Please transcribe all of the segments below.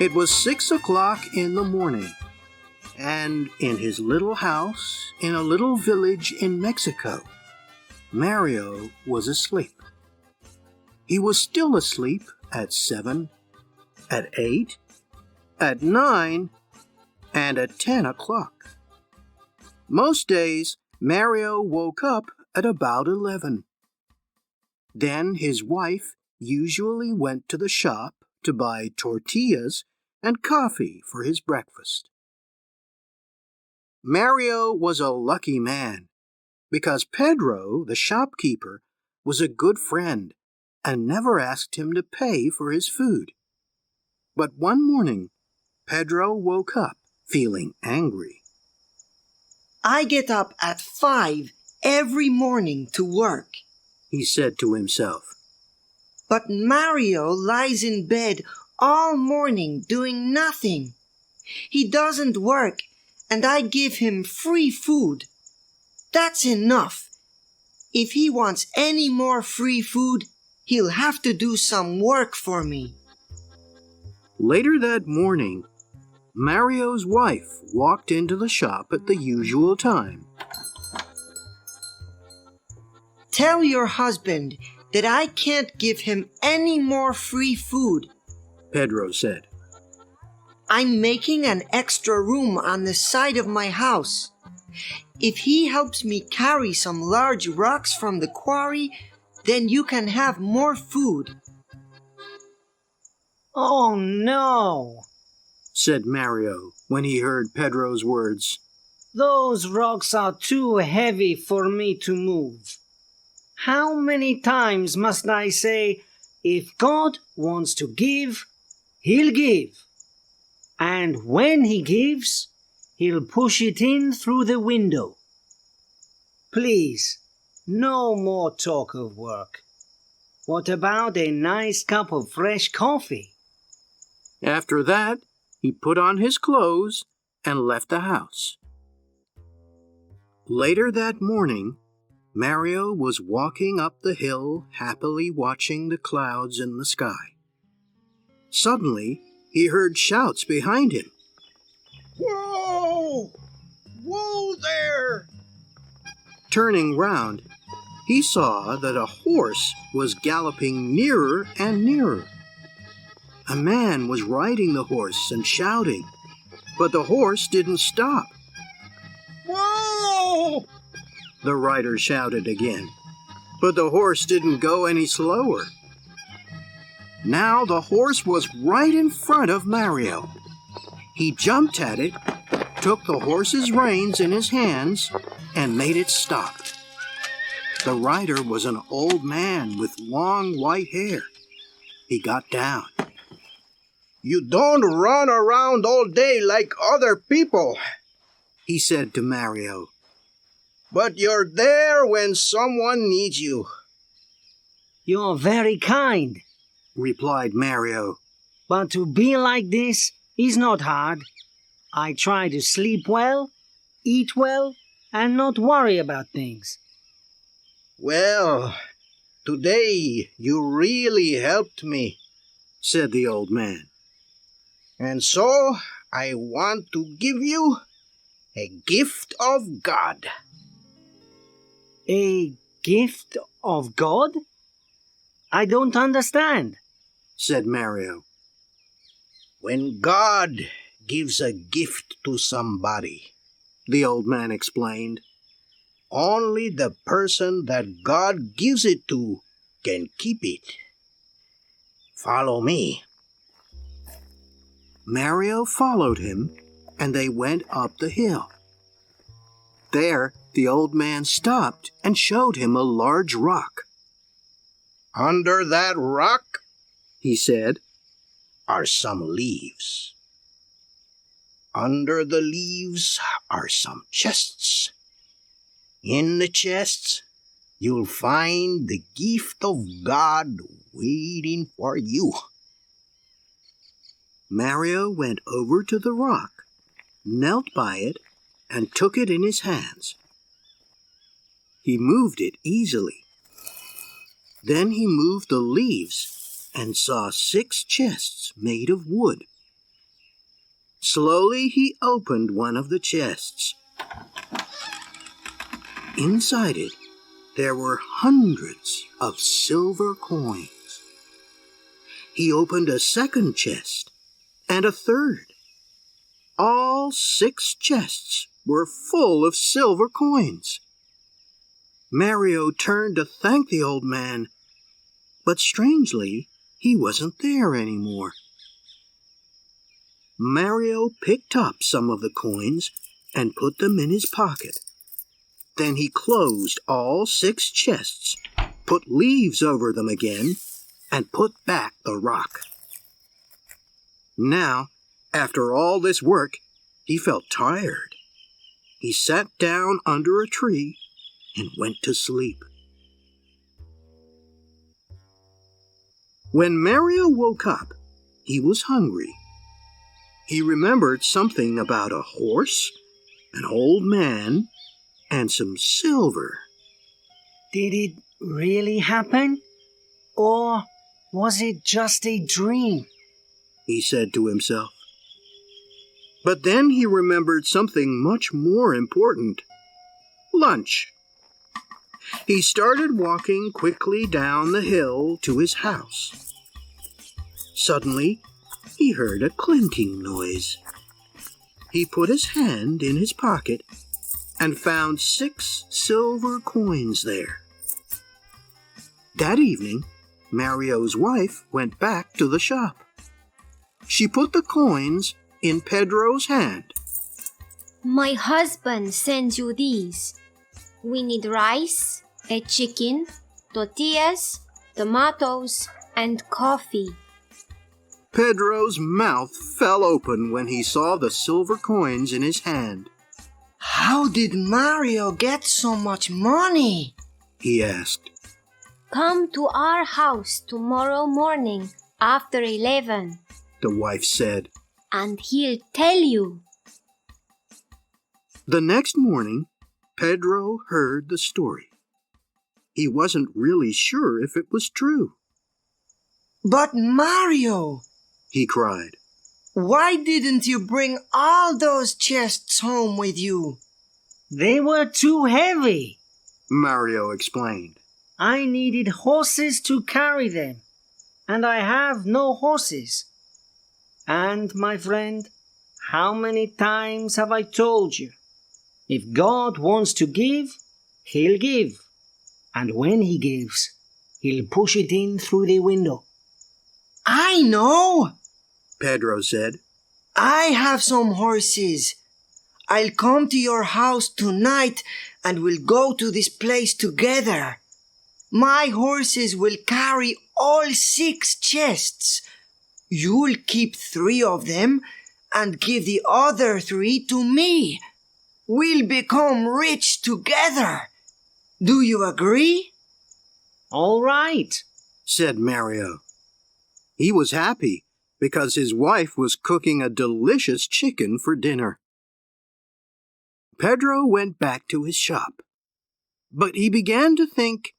It was 6 o'clock in the morning, and in his little house in a little village in Mexico, Mario was asleep. He was still asleep at 7, at 8, at 9, and at 10 o'clock. Most days, Mario woke up at about 11. Then his wife usually went to the shop to buy tortillas and coffee for his breakfast. Mario was a lucky man because Pedro, the shopkeeper, was a good friend and never asked him to pay for his food. But one morning, Pedro woke up feeling angry. I get up at 5 every morning to work, he said to himself. But Mario lies in bed all morning doing nothing. He doesn't work, and I give him free food. That's enough. If he wants any more free food, he'll have to do some work for me. Later that morning, Mario's wife walked into the shop at the usual time. Tell your husband that I can't give him any more free food, Pedro said. I'm making an extra room on the side of my house. If he helps me carry some large rocks from the quarry, then you can have more food. Oh no, said Mario when he heard Pedro's words. Those rocks are too heavy for me to move. How many times must I say, if God wants to give, He'll give. And when He gives, He'll push it in through the window. Please, no more talk of work. What about a nice cup of fresh coffee? After that, he put on his clothes and left the house. Later that morning, Mario was walking up the hill, happily watching the clouds in the sky. Suddenly, he heard shouts behind him. Whoa! Whoa there! Turning round, he saw that a horse was galloping nearer and nearer. A man was riding the horse and shouting, but the horse didn't stop. Whoa! The rider shouted again, but the horse didn't go any slower. Now the horse was right in front of Mario. He jumped at it, took the horse's reins in his hands, and made it stop. The rider was an old man with long white hair. He got down. You don't run around all day like other people, he said to Mario. But you're there when someone needs you. You're very kind, replied Mario. But to be like this is not hard. I try to sleep well, eat well, and not worry about things. Well, today you really helped me, said the old man. And so I want to give you a gift of God. A gift of God? I don't understand, said Mario. When God gives a gift to somebody, the old man explained, only the person that God gives it to can keep it. Follow me. Mario followed him, and they went up the hill. There, the old man stopped and showed him a large rock. Under that rock, he said, are some leaves. Under the leaves are some chests. In the chests, you'll find the gift of God waiting for you. Mario went over to the rock, knelt by it, and took it in his hands. He moved it easily. Then he moved the leaves and saw 6 chests made of wood, Slowly he opened one of the chests. Inside it, there were hundreds of silver coins. He opened a second chest and a third. All 6 chests were full of silver coins. Mario turned to thank the old man, but strangely, he wasn't there anymore. Mario picked up some of the coins and put them in his pocket. Then he closed all 6 chests, put leaves over them again, and put back the rock. Now, after all this work, he felt tired. He sat down under a tree and went to sleep. When Mario woke up, he was hungry. He remembered something about a horse, an old man, and some silver. Did it really happen? Or was it just a dream? He said to himself. But then he remembered something much more important. Lunch. He started walking quickly down the hill to his house. Suddenly, he heard a clinking noise. He put his hand in his pocket and found 6 silver coins there. That evening, Mario's wife went back to the shop. She put the coins in Pedro's hand. My husband sends you these. We need rice, a chicken, tortillas, tomatoes, and coffee. Pedro's mouth fell open when he saw the silver coins in his hand. How did Mario get so much money? He asked. Come to our house tomorrow morning after 11, The wife said. and he'll tell you. The next morning, Pedro heard the story. He wasn't really sure if it was true. But Mario, He cried. why didn't you bring all those chests home with you? They were too heavy. Mario explained. I needed horses to carry them, and I have no horses. And, my friend, how many times have I told you? If God wants to give, He'll give. And when He gives, He'll push it in through the window. I know! Pedro said. I have some horses. I'll come to your house tonight and we'll go to this place together. My horses will carry all 6 chests. You'll keep 3 of them and give the other 3 to me. We'll become rich together. Do you agree? All right. Said Mario. He was happy because his wife was cooking a delicious chicken for dinner. Pedro went back to his shop, but he began to think,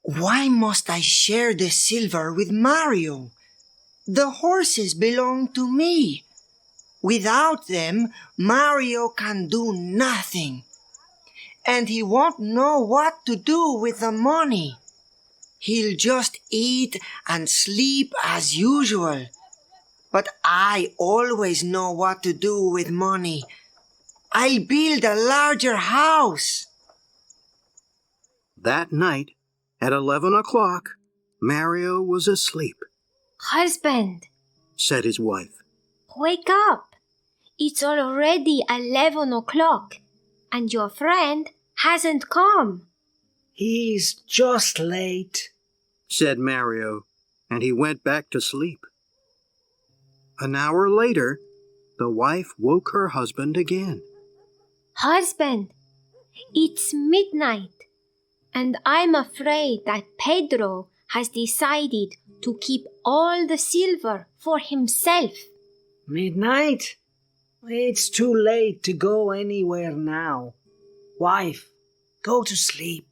why must I share the silver with Mario? The horses belong to me. Without them, Mario can do nothing. And he won't know what to do with the money. He'll just eat and sleep as usual. But I always know what to do with money. I'll build a larger house. That night, at 11 o'clock, Mario was asleep. Husband, Said his wife. wake up. It's already 11 o'clock, and your friend hasn't come. He's just late. Said Mario, and he went back to sleep. An hour later, the wife woke her husband again. Husband, it's midnight, and I'm afraid that Pedro has decided to keep all the silver for himself. Midnight? It's too late to go anywhere now. Wife, go to sleep.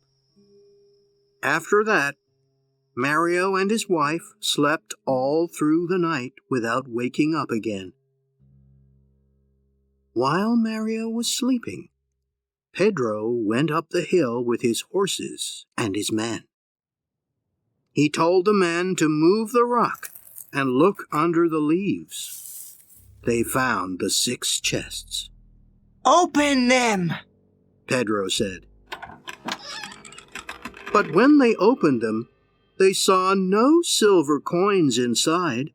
After that, Mario and his wife slept all through the night without waking up again. While Mario was sleeping, Pedro went up the hill with his horses and his men. He told the men to move the rock and look under the leaves. They found the 6 chests. Open them, Pedro said. But when they opened them, they saw no silver coins inside,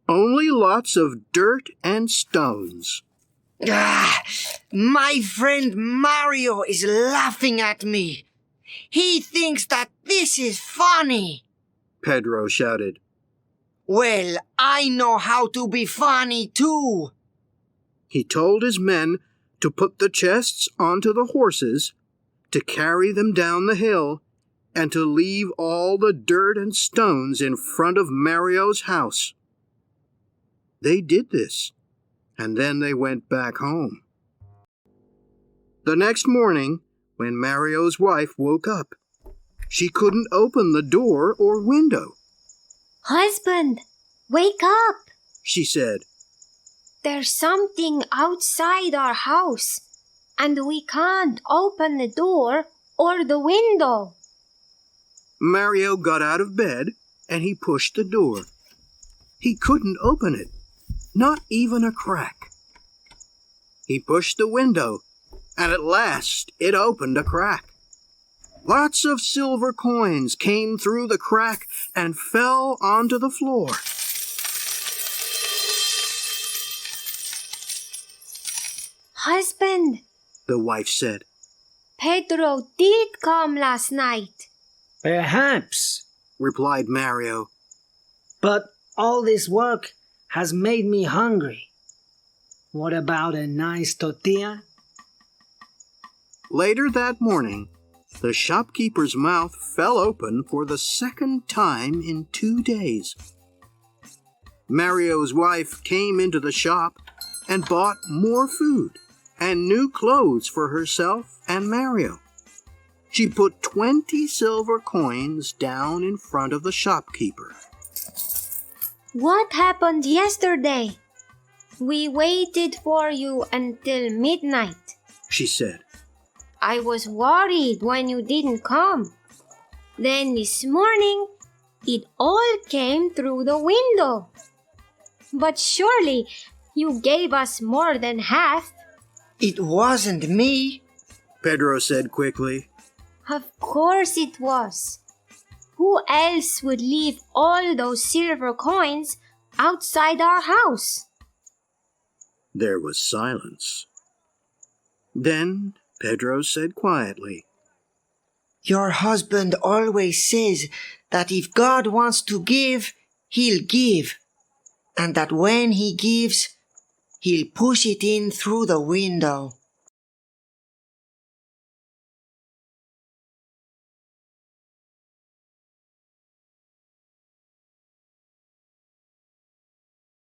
only lots of dirt and stones. My friend Mario is laughing at me. He thinks that this is funny. Pedro shouted. Well, I know how to be funny too. He told his men to put the chests onto the horses, to carry them down the hill, and to leave all the dirt and stones in front of Mario's house. They did this, and then they went back home. The next morning, when Mario's wife woke up, she couldn't open the door or window. Husband, wake up! She said. There's something outside our house, and we can't open the door or the window. Mario got out of bed and he pushed the door. He couldn't open it, not even a crack. He pushed the window, and at last it opened a crack. Lots of silver coins came through the crack and fell onto the floor. Husband, the wife said. Pedro did come last night. Perhaps, replied Mario. but all this work has made me hungry. What about a nice tortilla? Later that morning, the shopkeeper's mouth fell open for the 2nd time in 2 days. Mario's wife came into the shop and bought more food and new clothes for herself and Mario. She put 20 silver coins down in front of the shopkeeper. What happened yesterday? We waited for you until midnight, she said. I was worried when you didn't come. Then this morning, it all came through the window. But surely you gave us more than half. It wasn't me, Pedro said quickly. Of course it was. Who else would leave all those silver coins outside our house? There was silence. Then Pedro said quietly, Your husband always says that if God wants to give, he'll give, and that when he gives, he'll push it in through the window.